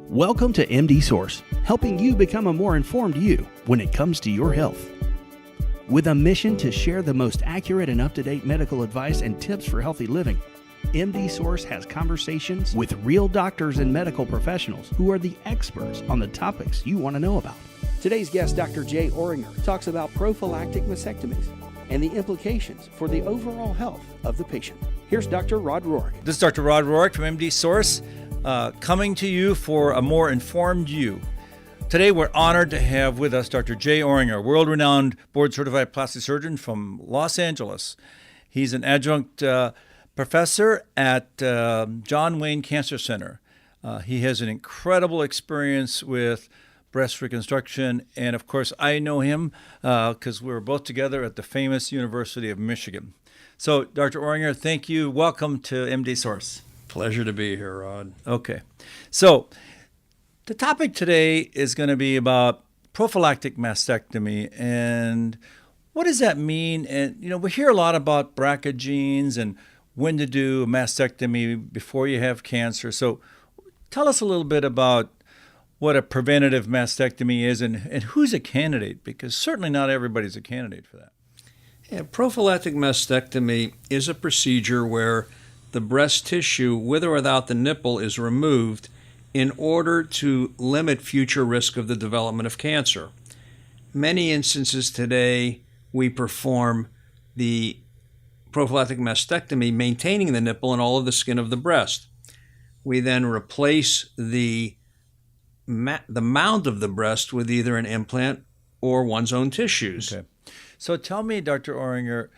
Welcome to MD Source, helping you become a more informed you when it comes to your health. With a mission to share the most accurate and up-to-date medical advice and tips for healthy living, MD Source has conversations with real doctors and medical professionals who are the experts on the topics you want to know about. Today's guest, Dr. Jay Orringer, talks about prophylactic mastectomies and the implications for the overall health of the patient. Here's Dr. Rod Rourke. This is Dr. Rod Rourke from MD Source, coming to you for a more informed you. Today, we're honored to have with us Dr. Jay Orringer, world-renowned board-certified plastic surgeon from Los Angeles. He's an adjunct professor at John Wayne Cancer Center. He has an incredible experience with breast reconstruction, and of course, I know him because we were both together at the famous University of Michigan. So, Dr. Orringer, thank you. Welcome to MD Source. Pleasure to be here, Rod. Okay. So, the topic today is going to be about prophylactic mastectomy, and what does that mean? And, we hear a lot about BRCA genes and when to do a mastectomy before you have cancer. So, tell us a little bit about what a preventative mastectomy is and who's a candidate, because certainly not everybody's a candidate for that. Yeah, prophylactic mastectomy is a procedure where the breast tissue, with or without the nipple, is removed in order to limit future risk of the development of cancer. Many instances today, we perform the prophylactic mastectomy maintaining the nipple and all of the skin of the breast. We then replace the mound of the breast with either an implant or one's own tissues. Okay. So tell me, Dr. Orringer,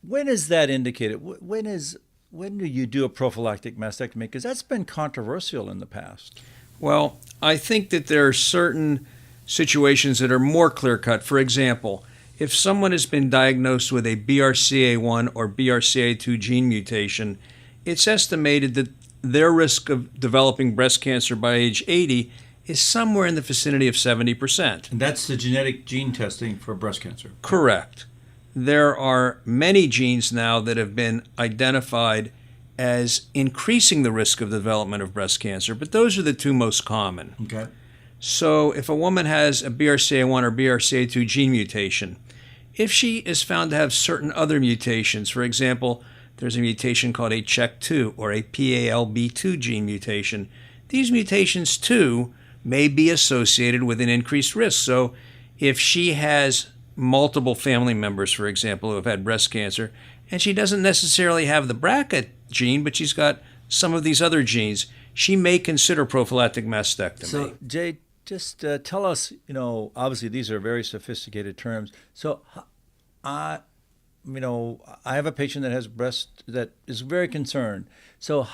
when is that indicated? When do you do a prophylactic mastectomy? Because that's been controversial in the past. Well, I think that there are certain situations that are more clear-cut. For example, if someone has been diagnosed with a BRCA1 or BRCA2 gene mutation, it's estimated that their risk of developing breast cancer by age 80 is somewhere in the vicinity of 70%. And that's the genetic gene testing for breast cancer. Correct. There are many genes now that have been identified as increasing the risk of the development of breast cancer, but those are the two most common. Okay. So if a woman has a BRCA1 or BRCA2 gene mutation, if she is found to have certain other mutations, for example, there's a mutation called a CHEK2 or a PALB2 gene mutation, these mutations too may be associated with an increased risk. So if she has multiple family members, for example, who have had breast cancer, and she doesn't necessarily have the BRCA gene, but she's got some of these other genes, she may consider prophylactic mastectomy. So, Jay, just tell us, obviously these are very sophisticated terms. So, I have a patient that has breast that is very concerned. So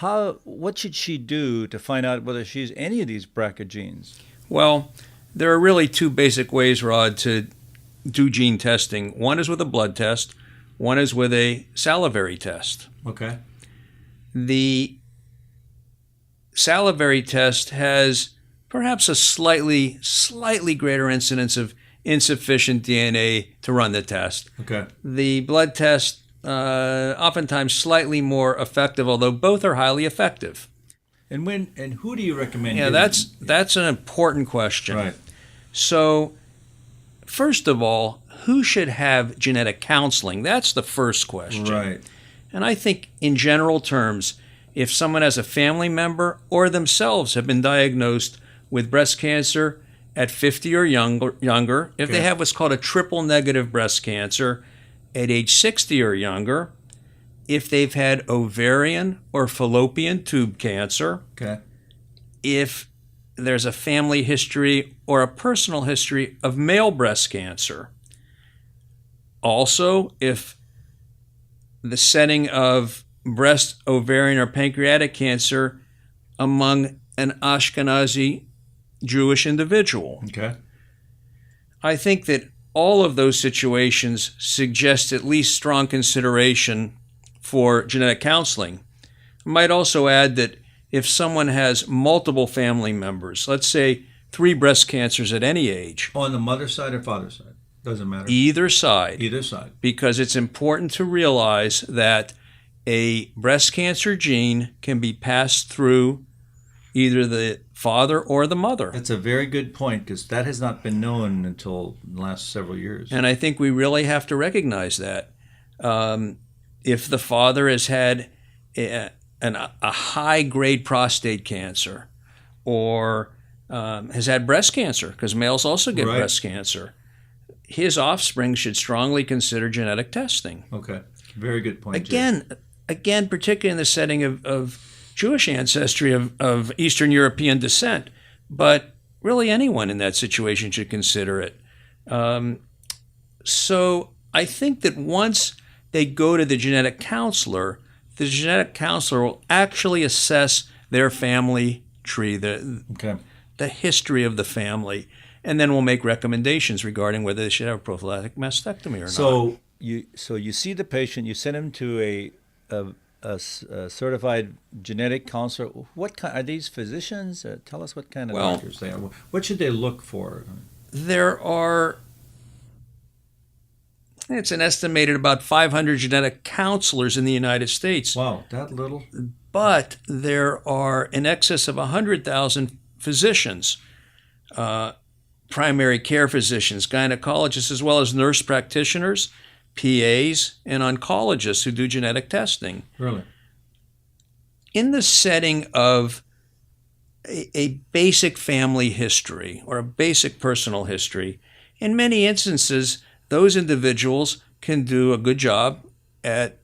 what should she do to find out whether she's any of these BRCA genes? Well, there are really two basic ways, Rod, to do gene testing. One is with a blood test. One is with a salivary test. Okay. The salivary test has perhaps a slightly greater incidence of insufficient DNA to run the test. Okay. The blood test, oftentimes slightly more effective, although both are highly effective. And who do you recommend? Yeah, that's an important question. Right. So, first of all, who should have genetic counseling? That's the first question. Right. And I think in general terms, if someone has a family member or themselves have been diagnosed with breast cancer at 50 or younger, if they have what's called a triple negative breast cancer at age 60 or younger, if they've had ovarian or fallopian tube cancer, if there's a family history or a personal history of male breast cancer. Also, if the setting of breast, ovarian, or pancreatic cancer among an Ashkenazi Jewish individual. Okay. I think that all of those situations suggest at least strong consideration for genetic counseling. I might also add that if someone has multiple family members, let's say 3 breast cancers at any age. On the mother's side or father's side? Doesn't matter. Either side. Either side. Because it's important to realize that a breast cancer gene can be passed through either the father or the mother. That's a very good point, because that has not been known until the last several years. And I think we really have to recognize that. If the father has had a high-grade prostate cancer, or has had breast cancer, because males also get breast cancer, his offspring should strongly consider genetic testing. Okay, very good point. Again, particularly in the setting of Jewish ancestry, of Eastern European descent, but really anyone in that situation should consider it. So I think that once they go to the genetic counselor will actually assess their family tree, the history of the family, and then we'll make recommendations regarding whether they should have a prophylactic mastectomy or not. So you see the patient, you send him to a certified genetic counselor. What kind are these physicians? Tell us what kind of doctors they are. What should they look for? It's an estimated about 500 genetic counselors in the United States. Wow, that little? But there are in excess of 100,000 physicians, primary care physicians, gynecologists, as well as nurse practitioners, PAs, and oncologists who do genetic testing. Really? In the setting of a basic family history or a basic personal history, in many instances, those individuals can do a good job at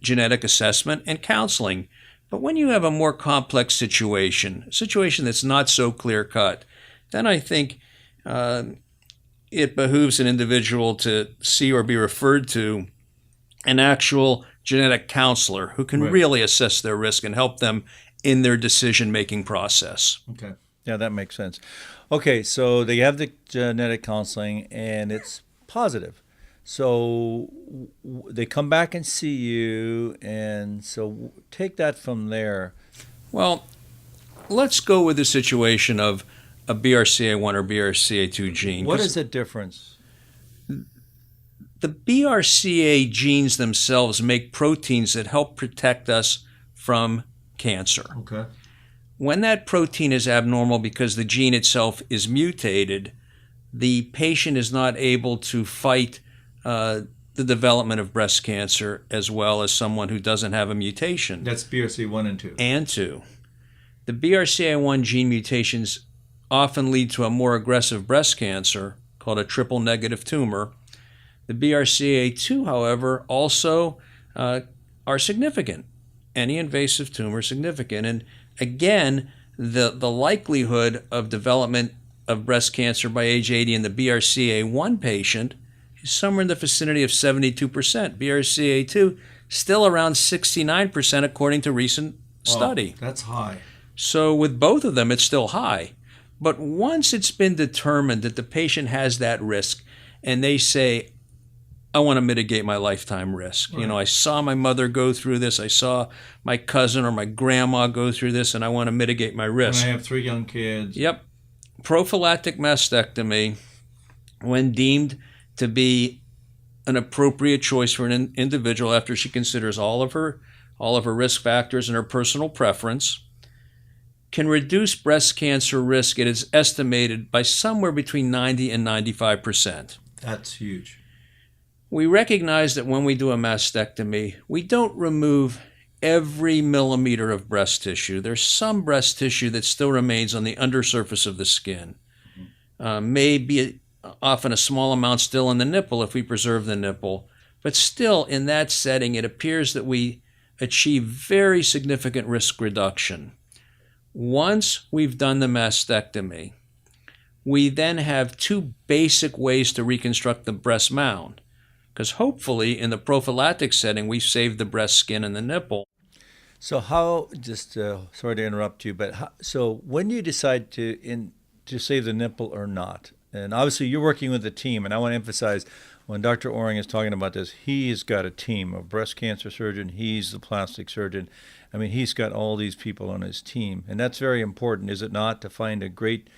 genetic assessment and counseling. But when you have a more complex situation, a situation that's not so clear-cut, then I think it behooves an individual to see or be referred to an actual genetic counselor who can really assess their risk and help them in their decision-making process. Okay. Yeah, that makes sense. Okay, so they have the genetic counseling, and it's positive. So they come back and see you, and so take that from there. Well, let's go with the situation of a BRCA1 or BRCA2 gene. What is the difference? The BRCA genes themselves make proteins that help protect us from cancer. Okay. When that protein is abnormal because the gene itself is mutated, the patient is not able to fight the development of breast cancer as well as someone who doesn't have a mutation. That's BRCA1 and 2. And 2. The BRCA1 gene mutations often lead to a more aggressive breast cancer called a triple negative tumor. The BRCA2, however, also are significant. Any invasive tumor is significant. And again, the likelihood of development of breast cancer by age 80 in the BRCA1 patient is somewhere in the vicinity of 72%. BRCA2 still around 69% according to recent study. That's high. So with both of them, it's still high. But once it's been determined that the patient has that risk and they say, I want to mitigate my lifetime risk. Right. I saw my mother go through this. I saw my cousin or my grandma go through this, and I want to mitigate my risk. And I have 3 young kids. Yep. Prophylactic mastectomy, when deemed to be an appropriate choice for an individual after she considers all of her risk factors and her personal preference, can reduce breast cancer risk. It is estimated by somewhere between 90 and 95%. That's huge. We recognize that when we do a mastectomy, we don't remove every millimeter of breast tissue. There's some breast tissue that still remains on the undersurface of the skin. Maybe often a small amount still in the nipple if we preserve the nipple. But still, in that setting, it appears that we achieve very significant risk reduction. Once we've done the mastectomy, we then have 2 basic ways to reconstruct the breast mound. Because hopefully in the prophylactic setting, we've saved the breast skin and the nipple. So how, just sorry to interrupt you, but so when you decide to save the nipple or not, and obviously you're working with a team, and I want to emphasize when Dr. Orringer is talking about this, he's got a team, a breast cancer surgeon, he's the plastic surgeon. I mean, he's got all these people on his team, and that's very important, is it not, to find a great,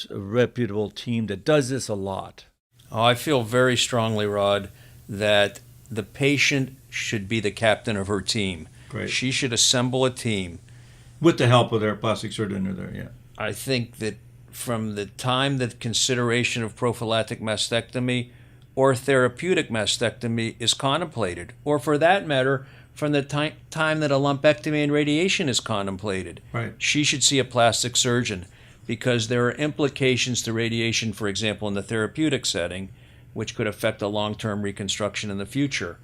reputable team that does this a lot? Oh, I feel very strongly, Rod, that the patient should be the captain of her team. Great. She should assemble a team. With the help of their plastic surgeon or their, yeah. I think that from the time that consideration of prophylactic mastectomy or therapeutic mastectomy is contemplated, or for that matter, from the time that a lumpectomy and radiation is contemplated, Right. she should see a plastic surgeon, because there are implications to radiation, for example, in the therapeutic setting, which could affect a long-term reconstruction in the future.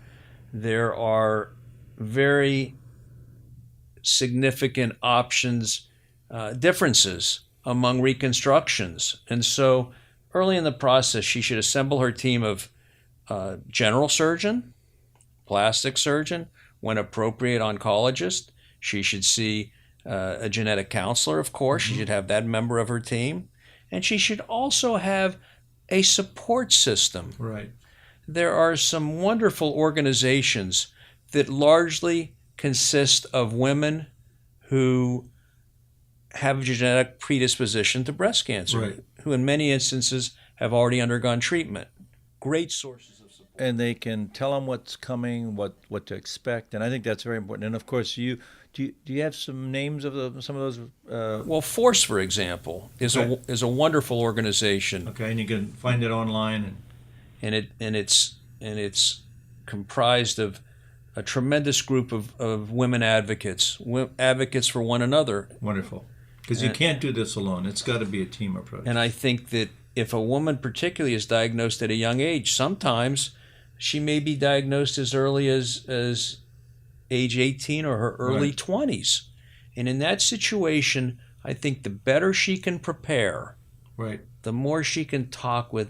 There are very significant options, differences among reconstructions. And so early in the process, she should assemble her team of general surgeon, plastic surgeon, when appropriate, oncologist. She should see a genetic counselor, of course. She should have that member of her team. And she should also have a support system. Right. There are some wonderful organizations that largely consist of women who have a genetic predisposition to breast cancer, Right. who in many instances have already undergone treatment. Great sources of support. And they can tell them what's coming, what to expect, and I think that's very important. And of course, do you have some names of some of those? Well, Force, for example, is Okay. a wonderful organization. Okay, and you can find it online. And it's comprised of a tremendous group of women advocates, advocates for one another. Wonderful, because you can't do this alone. It's got to be a team approach. And I think that if a woman particularly is diagnosed at a young age, sometimes she may be diagnosed as early as age 18 or her early Right. 20s. And in that situation, I think the better she can prepare, Right. the more she can talk with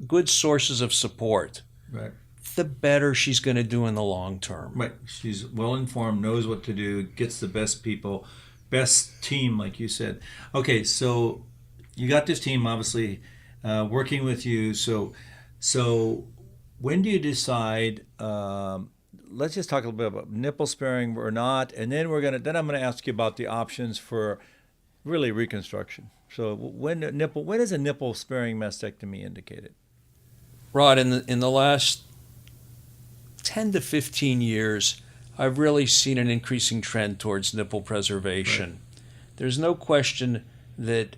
good sources of support, Right. the better she's going to do in the long term. Right. She's well informed, knows what to do, gets the best people, best team, like you said. Okay, so you got this team obviously working with you. So when do you decide? Let's just talk a little bit about nipple sparing or not, and then I'm gonna ask you about the options for really reconstruction. So when is a nipple sparing mastectomy indicated? Rod, in the last 10 to 15 years, I've really seen an increasing trend towards nipple preservation. Right. There's no question that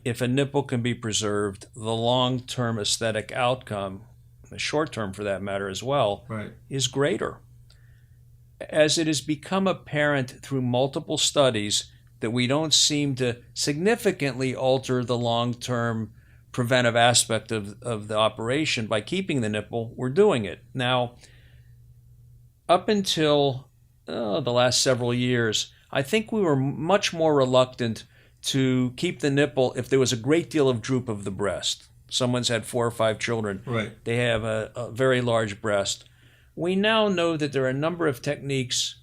if a nipple can be preserved, the long-term aesthetic outcome, the short-term for that matter as well, Right. is greater. As it has become apparent through multiple studies that we don't seem to significantly alter the long-term preventive aspect of the operation by keeping the nipple, we're doing it. Now, up until the last several years, I think we were much more reluctant to keep the nipple if there was a great deal of droop of the breast. Someone's had 4 or 5 children. Right. They have a very large breast. We now know that there are a number of techniques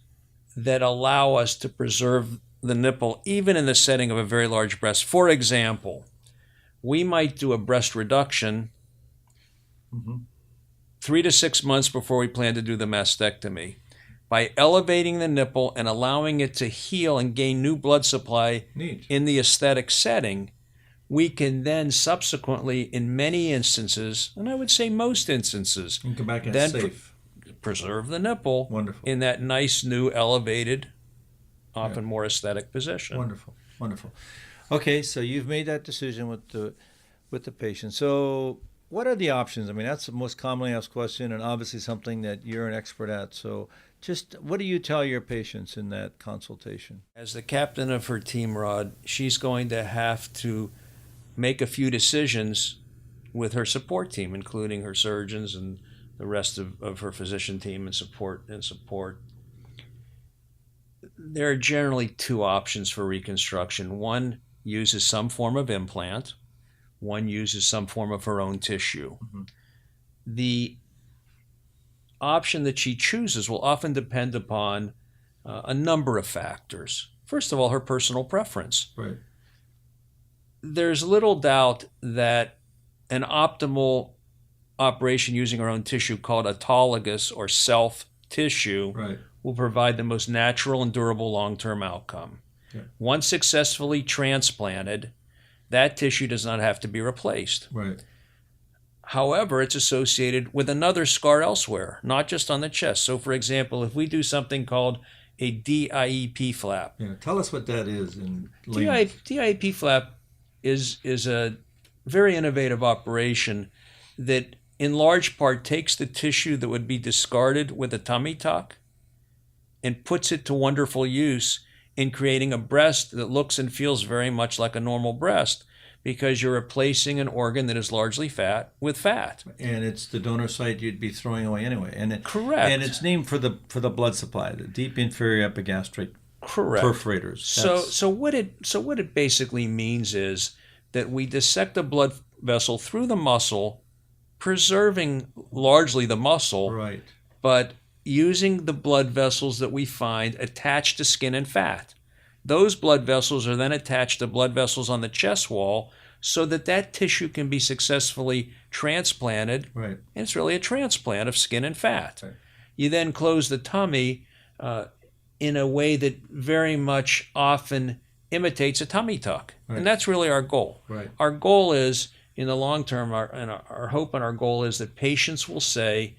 that allow us to preserve the nipple even in the setting of a very large breast. For example, we might do a breast reduction 3 to 6 months before we plan to do the mastectomy. By elevating the nipple and allowing it to heal and gain new blood supply Neat. in the aesthetic setting, we can then subsequently, in many instances, and I would say most instances, You can come back and then it's safe. preserve the nipple Wonderful. in that nice, new, elevated, often more aesthetic position. Wonderful, wonderful. Okay, so you've made that decision with the patient. So what are the options? I mean, that's the most commonly asked question, and obviously something that you're an expert at. So just what do you tell your patients in that consultation? As the captain of her team, Rod, she's going to have to make a few decisions with her support team, including her surgeons and the rest of her physician team and support. There are generally 2 options for reconstruction. One uses some form of implant. One uses some form of her own tissue. Mm-hmm. The option that she chooses will often depend upon a number of factors. First of all, her personal preference. Right. There's little doubt that an optimal operation using her own tissue called autologous or self-tissue Right. will provide the most natural and durable long-term outcome. Yeah. Once successfully transplanted, that tissue does not have to be replaced. Right. However, it's associated with another scar elsewhere, not just on the chest. So, for example, if we do something called a DIEP flap. Yeah, tell us what that is in DIEP flap is a very innovative operation that in large part takes the tissue that would be discarded with a tummy tuck and puts it to wonderful use in creating a breast that looks and feels very much like a normal breast, because you're replacing an organ that is largely fat with fat. And it's the donor site you'd be throwing away anyway. Correct. And it's named for the blood supply, the deep inferior epigastric perforators. So what it basically means is that we dissect a blood vessel through the muscle, preserving largely the muscle, right, but using the blood vessels that we find attached to skin and fat. Those blood vessels are then attached to blood vessels on the chest wall so that tissue can be successfully transplanted. Right. And it's really a transplant of skin and fat. Right. You then close the tummy in a way that very much often imitates a tummy tuck. Right. And that's really our goal. Right. Our goal is, in the long term, our hope and our goal is that patients will say,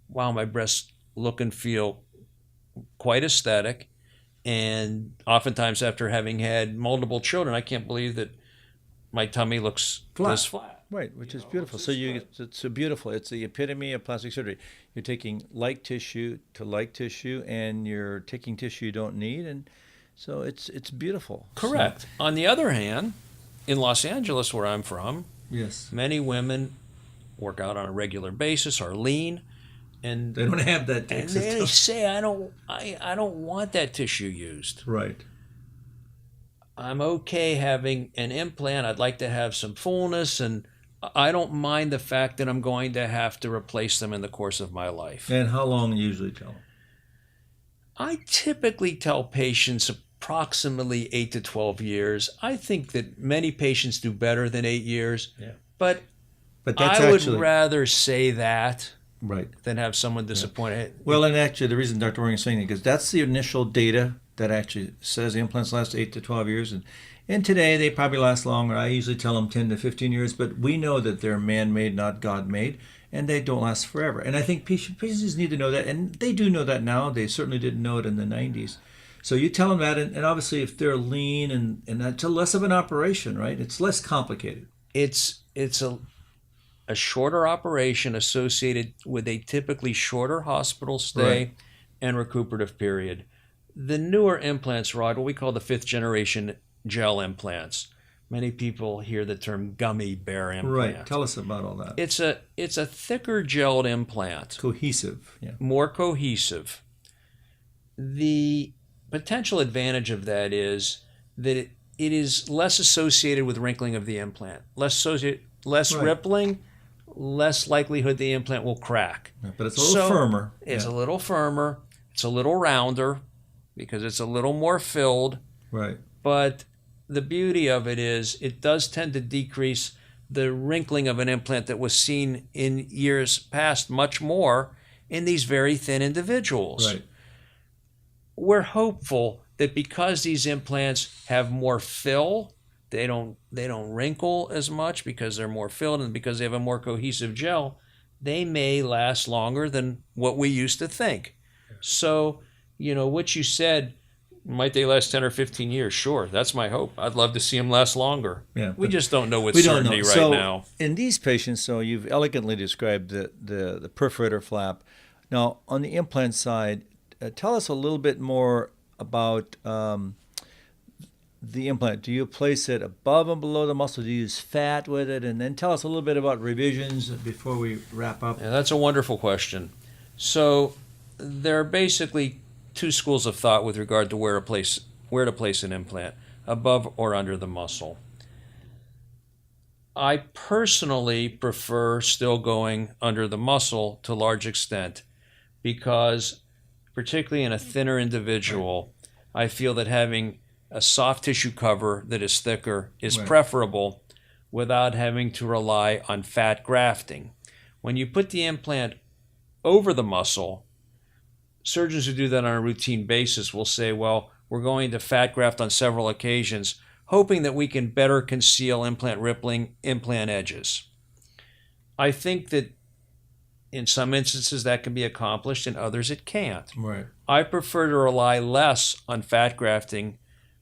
wow, my breasts look and feel quite aesthetic. And oftentimes after having had multiple children, I can't believe that my tummy looks this flat. Right, which is beautiful. So it's a beautiful. It's the epitome of plastic surgery. You're taking like tissue to like tissue, and you're taking tissue you don't need, and so it's beautiful. Correct. So, on the other hand, in Los Angeles, where I'm from, yes, many women work out on a regular basis, are lean, and they don't have that. And they say, I don't want that tissue used. Right. I'm okay having an implant. I'd like to have some fullness, and I don't mind the fact that I'm going to have to replace them in the course of my life. And how long you usually tell them? I typically tell patients approximately 8 to 12 years. I think that many patients do better than 8 years, but that's I would rather say that right than have someone disappointed. Well, and actually, the reason Dr. Orringer is saying that, because that's the initial data that actually says the implants last 8 to 12 years, and today they probably last longer. I usually tell them 10 to 15 years, but we know that they're man-made, not God-made, and they don't last forever. And I think patients need to know that, and they do know that now. They certainly didn't know it in the 90s. So you tell them that, and obviously if they're lean, and that's less of an operation, right? It's less complicated. It's a shorter operation associated with a typically shorter hospital stay and recuperative period. The newer implants, Rod, what we call the 5th generation gel implants. Many people hear the term gummy bear implant. Right. Tell us about all that. It's a thicker gelled implant. Cohesive. Yeah. More cohesive. The potential advantage of that is that it is less associated with wrinkling of the implant. Less rippling, less likelihood the implant will crack. Yeah, but it's a little firmer. It's a little firmer. It's a little rounder because it's a little more filled. Right. But the beauty of it is it does tend to decrease the wrinkling of an implant that was seen in years past much more in these very thin individuals. Right. We're hopeful that because these implants have more fill, they don't wrinkle as much because they're more filled, and because they have a more cohesive gel, they may last longer than what we used to think. So, what you said, might they last 10 or 15 years? Sure, that's my hope. I'd love to see them last longer. Yeah, we just don't know with certainty right now. In these patients, so you've elegantly described the perforator flap. Now, on the implant side, tell us a little bit more about the implant. Do you place it above and below the muscle? Do you use fat with it? And then tell us a little bit about revisions before we wrap up. Yeah, that's a wonderful question. So there are basically 2 schools of thought with regard to where to place an implant, above or under the muscle. I personally prefer still going under the muscle to a large extent because, particularly in a thinner individual, I feel that having a soft tissue cover that is thicker is preferable without having to rely on fat grafting. When you put the implant over the muscle, surgeons who do that on a routine basis will say, well, we're going to fat graft on several occasions, hoping that we can better conceal implant rippling, implant edges. I think that In some instances, that can be accomplished. In others, it can't. Right. I prefer to rely less on fat grafting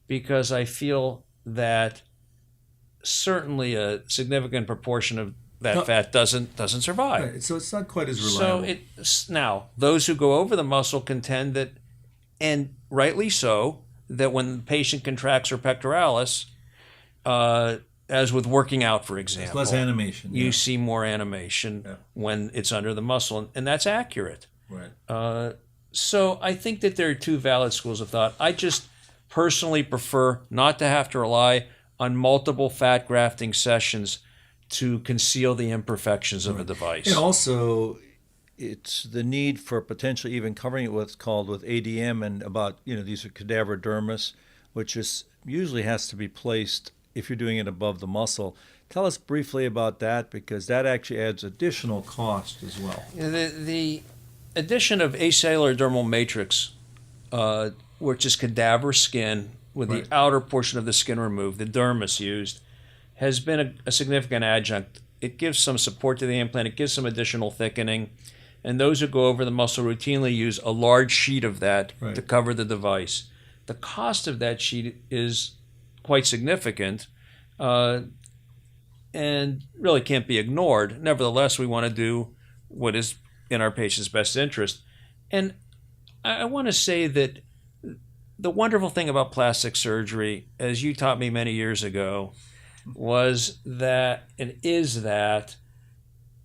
because I feel that certainly a significant proportion of that fat doesn't survive. Right. So it's not quite as reliable. Now, those who go over the muscle contend that, and rightly so, that when the patient contracts her pectoralis, as with working out, for example, less animation. You see more animation when it's under the muscle, and that's accurate. Right. So I think that there are two valid schools of thought. I just personally prefer not to have to rely on multiple fat grafting sessions to conceal the imperfections of a device. And also, it's the need for potentially even covering it with what's called with ADM and about, these are cadaver dermis, which is usually has to be placed if you're doing it above the muscle. Tell us briefly about that, because that actually adds additional cost as well. The addition of acellular dermal matrix, which is cadaver skin with the outer portion of the skin removed, the dermis used, has been a significant adjunct. It gives some support to the implant. It gives some additional thickening. And those who go over the muscle routinely use a large sheet of that to cover the device. The cost of that sheet is quite significant and really can't be ignored. Nevertheless, we want to do what is in our patient's best interest. And I want to say that the wonderful thing about plastic surgery, as you taught me many years ago, was that, and is that,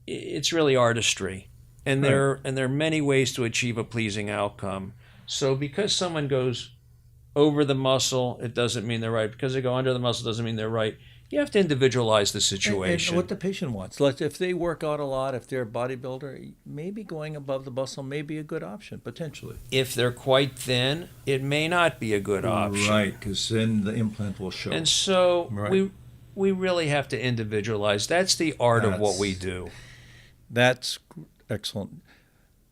it's really artistry. And there are many ways to achieve a pleasing outcome. So because someone goes over the muscle, it doesn't mean they're right. Because they go under the muscle, doesn't mean they're right. You have to individualize the situation. And what the patient wants. Like if they work out a lot, if they're a bodybuilder, maybe going above the muscle may be a good option, potentially. If they're quite thin, it may not be a good option. Right, because then the implant will show. And so we really have to individualize. That's the art of what we do. That's excellent.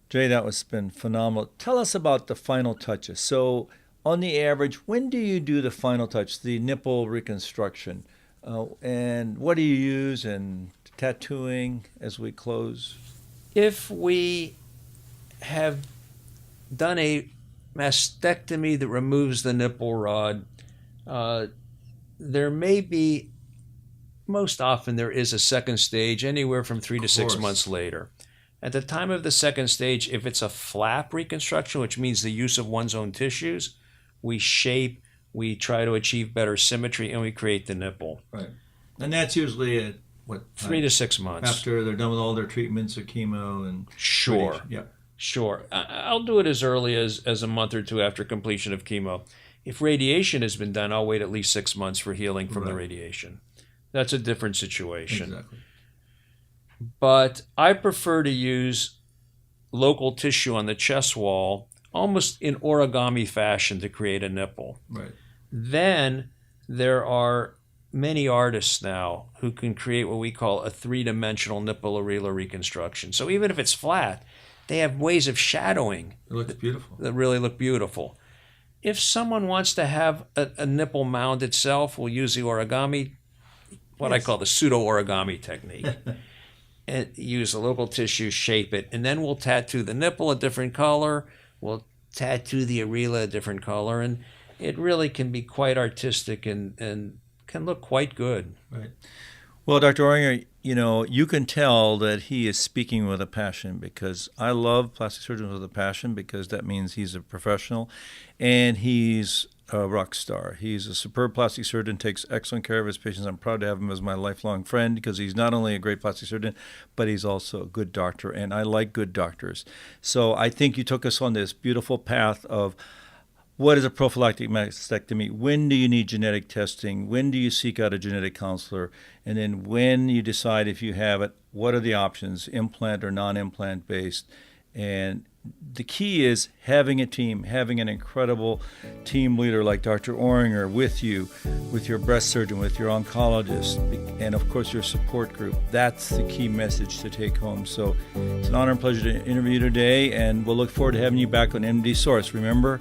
Jay, that was been phenomenal. Tell us about the final touches. So on the average, when do you do the final touch, the nipple reconstruction? And what do you use in tattooing as we close? If we have done a mastectomy that removes the nipple rod, there may be, most often there is a second stage, anywhere from 3 to 6 months later. At the time of the second stage, if it's a flap reconstruction, which means the use of one's own tissues, we shape, we try to achieve better symmetry, and we create the nipple. Right. And that's usually at what? 3 to 6 months. After they're done with all their treatments or chemo and... Sure. Yeah. Sure. I'll do it as early as a month or two after completion of chemo. If radiation has been done, I'll wait at least 6 months for healing from the radiation. That's a different situation. Exactly. But I prefer to use local tissue on the chest wall almost in origami fashion to create a nipple. Right. Then there are many artists now who can create what we call a three-dimensional nipple areola reconstruction. So even if it's flat, they have ways of shadowing. It looks beautiful. That really look beautiful. If someone wants to have a nipple mound itself, we'll use the origami, what I call the pseudo-origami technique. And use the local tissue, shape it, and then we'll tattoo the nipple a different color, we'll tattoo the areola a different color, and it really can be quite artistic and can look quite good. Right. Well, Dr. Orringer, you can tell that he is speaking with a passion, because I love plastic surgeons with a passion, because that means he's a professional and he's a rock star. He's a superb plastic surgeon, takes excellent care of his patients. I'm proud to have him as my lifelong friend, because he's not only a great plastic surgeon, but he's also a good doctor, and I like good doctors. So I think you took us on this beautiful path of what is a prophylactic mastectomy, when do you need genetic testing, when do you seek out a genetic counselor, and then when you decide if you have it, what are the options, implant or non-implant based. And the key is having a team, having an incredible team leader like Dr. Orringer with you, with your breast surgeon, with your oncologist, and of course your support group. That's the key message to take home. So it's an honor and pleasure to interview you today, and we'll look forward to having you back on MD Source. Remember,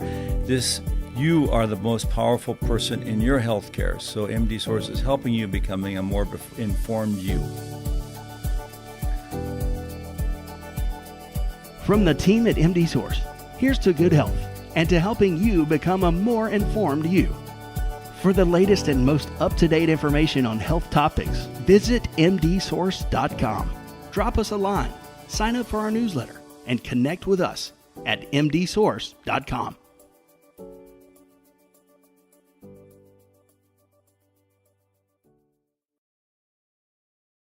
you are the most powerful person in your healthcare. So MD Source is helping you becoming a more informed you. From the team at MD Source, here's to good health and to helping you become a more informed you. For the latest and most up-to-date information on health topics, visit mdsource.com. Drop us a line, sign up for our newsletter, and connect with us at mdsource.com.